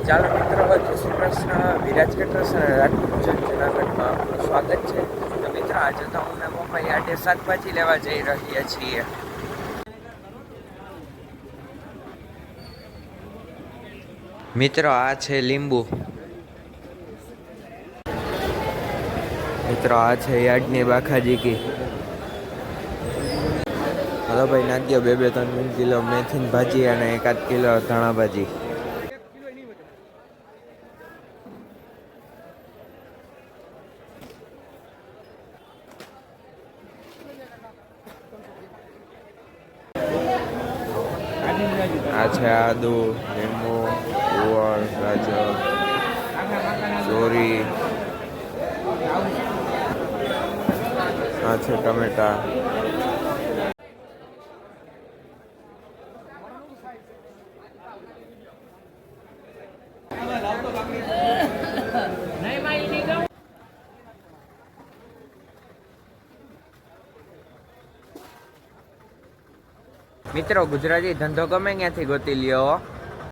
ચાલો મિત્રો, જય શ્રી કૃષ્ણ. વિરાજ કેટરર્સ અને રાજપૂત જુનાગઢમાં આપનું સ્વાગત છે. તો મિત્રો, આજે તો અમને પપ્પા યાર્ડે શાકભાજી લેવા જઈ રહ્યા છીએ. મિત્રો, આ છે લીંબુ. મિત્રો, આ છે યાર્ડની બાખાજીકી. હલો ભાઈ, નાખી દો 2-3 કિલો મેથીની ભાજી અને 1 કિલો ધાણા ભાજી. આ છે આદુ, લીંબુ, ગોળ, ગાજર, ચોરી. આ છે ટમેટા. મિત્રો, ગુજરાતી ધંધો ગમે ત્યાંથી ગોતી લ્યો.